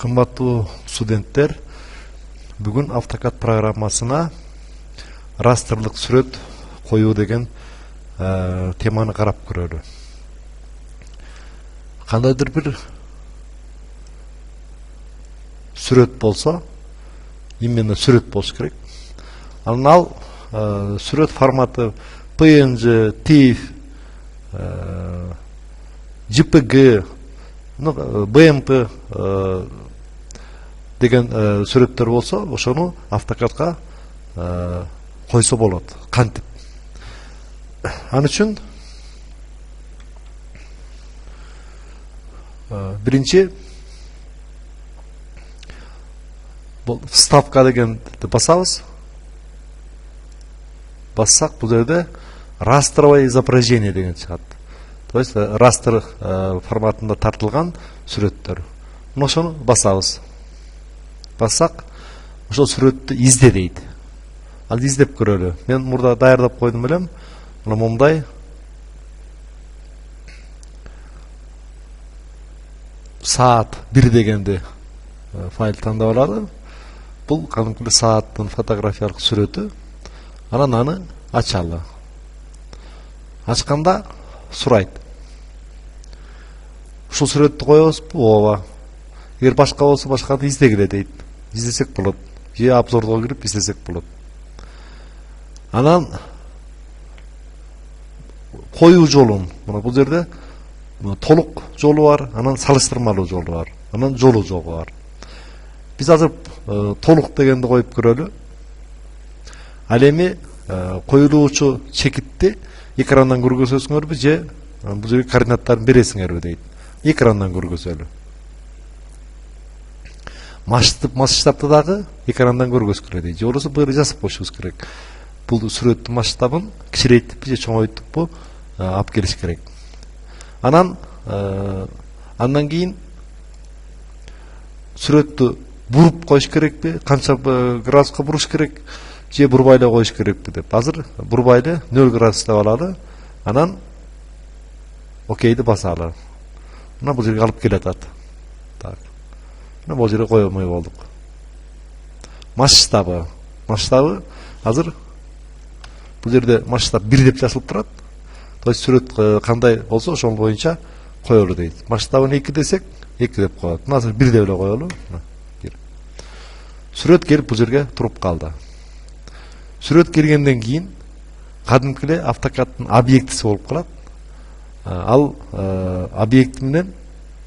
Кымбаттуу студенттер, бүгүн AutoCAD программасына растрлык сүрөт коюу деген теманы карап көрөлү. Кандайдыр бир сүрөт болсо, именно сүрөт болуш керек. Ал сүрөт форматы PNG, TIFF, JPG, BMP деген сүрөттөр болсо, ошону AutoCAD-ка койсо болот. Кантип? Ан үчүн биринчи вставка дегенди басабыз. Бассак, бул жерде растровое изображение деген чыгат. То есть растр форматында тартылган сүрөттөр. Ошону басабыз. Бассак, ошол сүрөттү изде дейт. Ал издеп көрөлү. Мен мурда даярдап койдум элем. Мына мындай саат 1 дегенди файл тандап алады. Бул кадимкидей сааттын фотографиялык сүрөтү. Анан аны ачалы. Ачканда сурайт. Ушул сүрөттү коебузбу? Ооба. Эгер башка болсо башканы издегиле дейт. Издесек болот. Же обзорго кирип издесек болот. Анан коюу жолун, мына бул жерде толук жолу бар, анан салыштырмалуу жолу бар, анан жолу жолу бар. Биз азыр толук дегенди коюп көрөлү. Ал эми коюлуучу чекитти экрандан көргөзөсүңөрбү же бул жерге координаттарын бересиңерби дейт. Экрандан көргөзөлү. Масштабты дагы экрандан көргөзгүлө дейт. Же болбосо быйыл жазып коюшубуз керек. Бул сүрөттүн масштабын кичирейтиппи же чоңойтуппу алып келиш керек. Андан кийин сүрөттү буруп коюш керекпи? Канча градуска буруш керек? Же бурбай эле коюш керекпи деп. Азыр бурбай эле 0 градус деп алалы. Анан окейди басалы. Мына бул жерге алып келатат. Так. Мына бул жерге койбой болдук. Масштабы азыр бул жерде масштаб 1 деп жазылып турат. То есть сүрөт кандай болсо ошол боюнча коелу дейт. Масштабын 2 десек 2 деп коет. Мына азыр 1 деп эле коелу. Сүрөт келип бул жерге туруп калды. Сүрөт келгенден кийин кадимки эле AutoCAD-тын объектиси болуп калат. Ал объект менен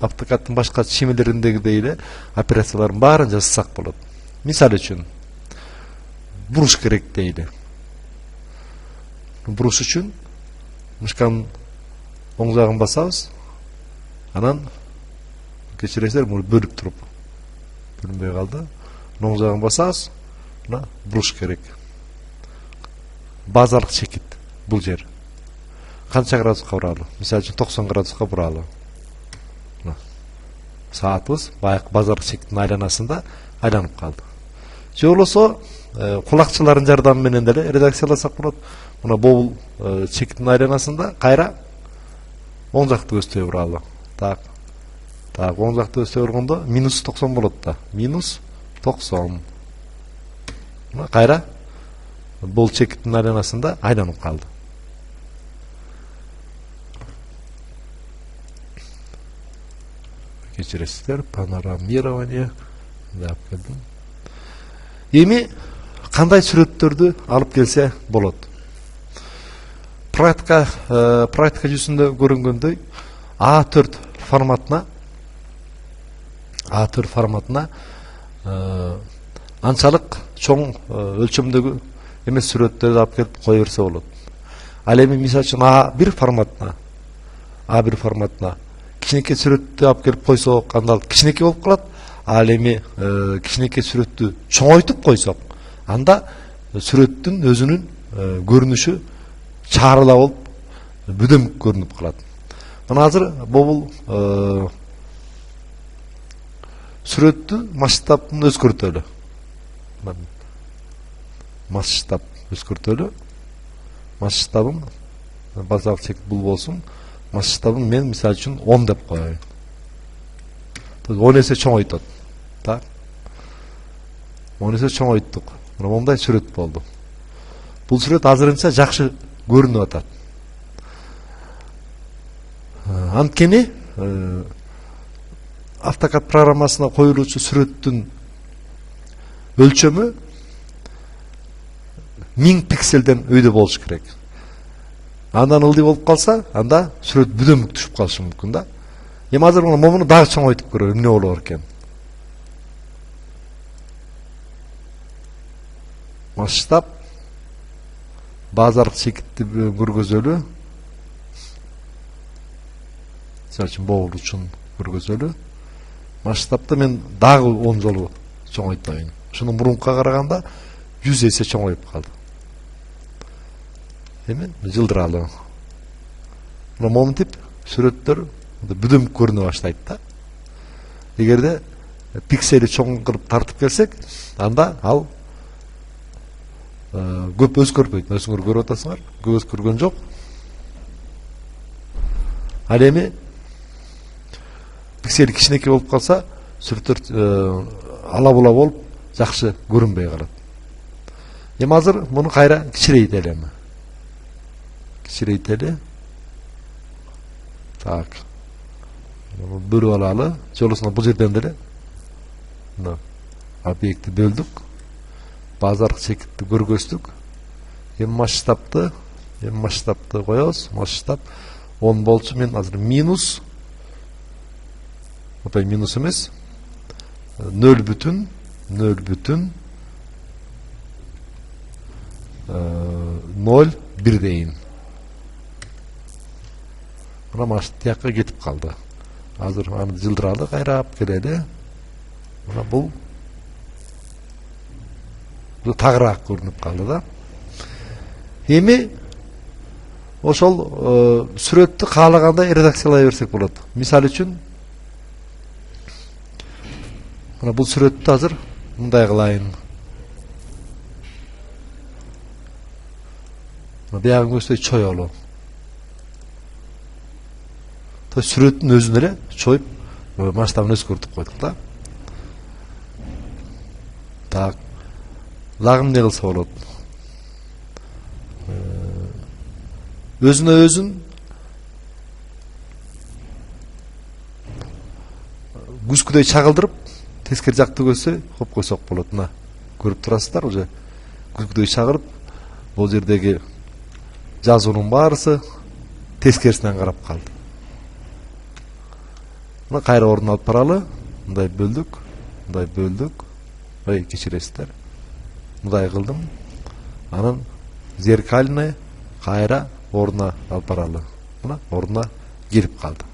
AutoCAD-тын башка чемелериндегидей эле операциялардын баарын жасасак болот. Мисалы үчүн буруш керек дейли. Буруш үчүн мышканын оң жагын басабыз. Анан кечиресиздер, муну бөлүп туруп бөлүнбөй калды. Оң жагын басабыз. Мына буруш керек. Базалык чекит бул жер. Канча градуска буралы? Мисалы үчүн 90 градуска буралы. Саатыбыз баягы базалык чекиттин айланасында айланып калды. Же болбосо кулакчылардын жардамы менен деле редакцияласак болот. Мына бул чекиттин айланасында кайра оң жакты көздөй буралы. Так. Оң жакты көздөй бургондо минус 90 болот да. Минус 90. Мына кайра бул чекиттин айланасында айланып калды. Кечиресиздер, панорамирование деп келдим. Эми кандай сүрөттөрдү алып келсе болот? Практика жүзүндө көрүнгөндөй A4 форматына анчалык чоң өлчөмдөгү эмес сүрөттөрдү алып келип кое берсе болот. Ал эми мисалы үчүн A1 форматына кичинекей сүрөттү алып келип койсок, анда кичинекей болуп калат. Ал эми кичинекей сүрөттү чоңойтуп койсок, анда сүрөттүн өзүнүн көрүнүшү чарыла болуп, бүдөм көрүнүп калат. Мына азыр бул сүрөттүн масштабын өзгөртөлү. Масштабын базалык чекит бул болсун. Масштабын мен мисалы үчүн 10 деп коеюн. 10 эсе чоңойтот. Так. Onu ise чоңойттук. Мына мондай сүрөт болду. Бул сүрөт азырынча жакшы көрүнүп атат. Анткени AutoCAD программасына коюлуучу сүрөттүн өлчөмү 1000 пикселден өйдө болуш керек. Андан ылдый болуп калса, анда сүрөт бүдөмүк түшүп калышы мүмкүн да. Эми азыр муну дагы чоңойтуп көрөлү, эмне болор экен. Масштаб базалык чекитти көргөзөлү. Мисалы боул үчүн көргөзөлү. Масштабты мен дагы 10 жолу чоңойтайын. Ушунун мурункуга караганда 100 эсе чоңоюп калды. Эми жылдыралы. Мына момун тип сүрөттөр бүдөмүк көрүнө баштайт да. Эгерде пиксели чоң кылып тартып келсек, анда ал көп өзгөрбөйт. Өзүңөр көрүп атасыңар, көп өзгөргөн жок. Ал эми пиксели кичинекей болуп калса, сүрөттөр ала-була болуп жакшы көрүнбөй калат. Эми азыр муну кайра кичирейтели. Кичирейтели. Так. Бөлүп алалы. Жолусуна бул жерден деле объектти бөлдүк. Базалык чекитти көргөздүк. Эми масштабты коебуз. Масштаб 10 болчу. Мен азыр минус минус эмес 0,0 0,1 дейин. Мына масштаб тияққа кетип калды. Азыр аны жылдыралы, кайрап келели. Мына бул тагыраак көрүнүп калды да. Эми ошол сүрөттү каалагандай редакциялай берсек болот. Мисалы үчүн мына бул сүрөттү азыр мындай кылайын. Биягын көздөй чоёлу. Сүрөттүн өзүн эле чоюп, масштабын өзгөртүп койдук да. Так. Дагы эмне кылса болот? Өзүнө өзүн күзгүдөй чагылдырып, тескери жакты көздөй коюп койсок болот. Мына көрүп турасыздар, уже күзгүдөй чагырып, бул жердеги жазуунун баарысы тескерисинен карап калды. Мына кайра ордуна алып баралы. Мындай бөлдүк. Ой, кечиресиздер. Мындай кылдым. Анан зеркальный кайра ордуна алып баралы. Мына ордуна келип калды.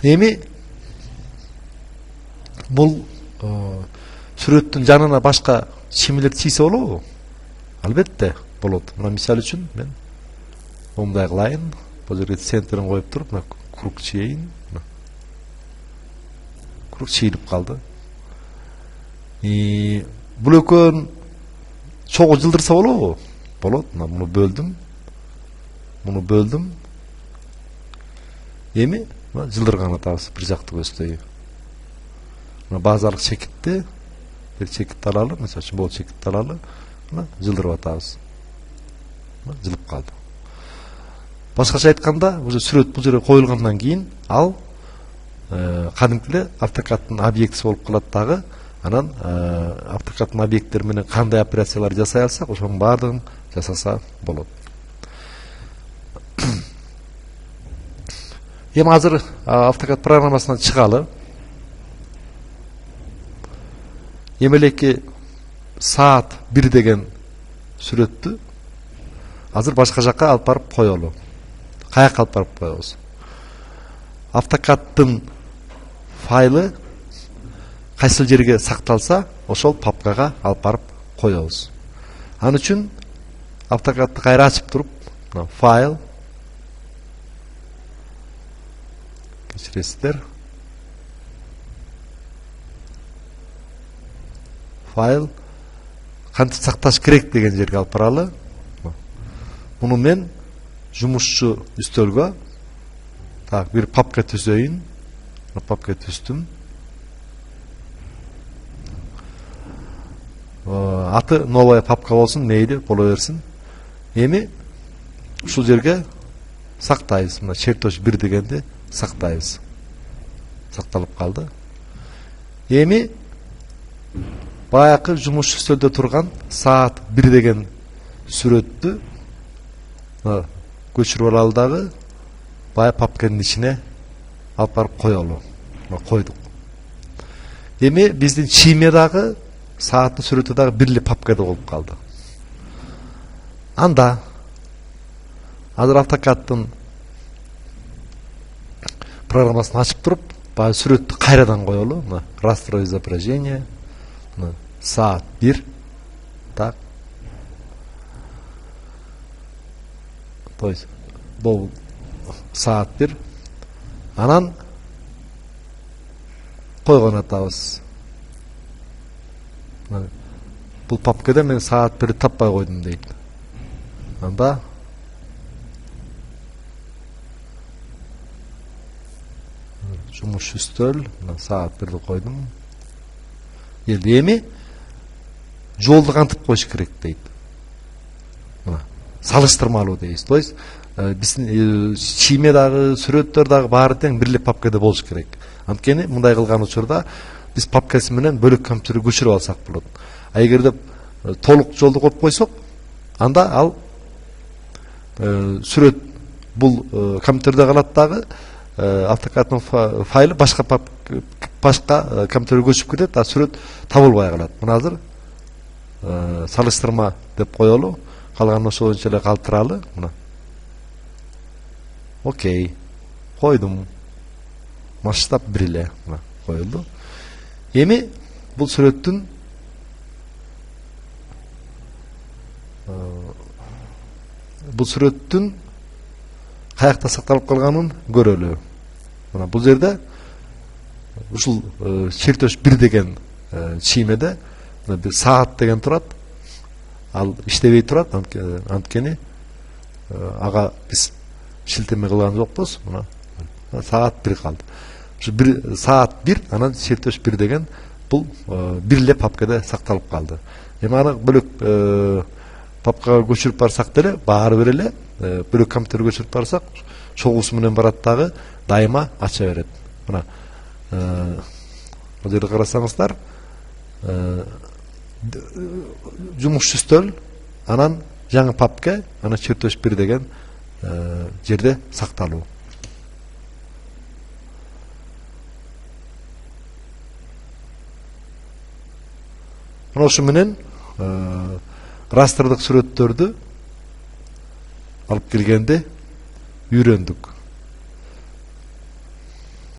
Эми бул сүрөттүн жанына башка чимилер чийсе болобу? Албетте болот. Мына мисалы үчүн мен мындай кылайын. Бул жерге центрин коюп туруп, мына круг чийин. Круг чийилип калды. Бул экөөнүн чогуу жылдырса болобу? Болот. Мына муну бөлдүм. Эми мына жылдырган атабыз бир жакты көздөй. Мына базалык чекитти, бир чекитти алалы, мисалы үчүн бул чекитти алалы. Мына жылдырып атабыз. Мына жылып калды. Башкача айтканда, уже сүрөт бул жерге коюлгандан кийин ал кадимки эле AutoCAD'дын объектиси болуп калат дагы. Анан AutoCAD'дын объекттери менен кандай операциялар жасай алсак, ошонун баардыгын жасаса болот. Эми азыр AutoCAD программасынан чыгалы. Эмелеки саат 1 деген сүрөттү азыр башка жакка алып барып коелу. Каяка алып барып коебуз? AutoCAD'дын файлы кайсыл жерге сакталса, ошол папкага алып барып коебуз. Ал үчүн AutoCAD'ды кайра ачып туруп, файл кечиресиздер. Файл кантип сакташ керек деген жерге алып баралы. Муну мен жумушчу үстөлгө так бир папка түзөйүн. папка түстүм. Аты новая папка болсун, мейли боло берсин. Эми ушул жерге сактайбыз. Мына чертеж 1 дегенди сактайбыз. Сакталып калды. Эми баягы жумуш үстөлдө турган саат 1 деген сүрөттү көчүрүп алалы дагы баягы папканын ичине алып барып коелу. Койдук. Эми биздин чийме дагы сааттын сүрөтү дагы бирли папкада болуп калды. Анда азыр автокадтын программасын ачып туруп, баягы сүрөттү кайрадан коелу. Растровое изображение. Саат 1. Так. То есть бул саат 1. Анан койгон атабыз. Бул папкада мен саат 1 таппай койдум дейт. Анда жумуш үстөл, саат 1ди койдум. Эми жолду кантип коюш керек дейт. Салыштырмалуу дейбиз. То есть биздин чийме дагы, сүрөттөр дагы баары тең бирли папкада болуш керек. Анткени мындай кылган учурда биз папкасы менен бөлөк компьютерге көчүрүп алсак болот. А эгерде толук жолду коюп койсок, анда ал сүрөт бул компьютерде калат дагы, автокадтын файлы башка компьютерге көчүп кетет, а сүрөт табылбай калат. Мына азыр салыштырма деп коелу. Калган ошол боюнча эле калтыралы. Мына. Окей. Койдум. Масштаб 1 эле коюлду. Эми бул сүрөттүн каякта сакталып калганын көрөлү. Мына бул жерде ушул чертеж 1 деген чиймеде бир саат деген турат. Ал иштебей турат, анткени ага биз шилтеме кылган жокпуз. Мына саат 1 калды. Ушу саат 1, анан чертеж 1 деген бул бир эле папкада сакталып калды. Эми аны бөлөк папкага көчүрүп барсак деле, баары бир эле бөлөк компьютерге көчүрүп барсак, чогуусу менен барат дагы дайыма ача берет. Мына бул жерде карасаңыздар, жумуш үстөл, анан жаңы папка, анан чертеж 1 деген жерде сакталуу. Ошо менен растрлык сүрөттөрдү алып келгенди үйрөндүк.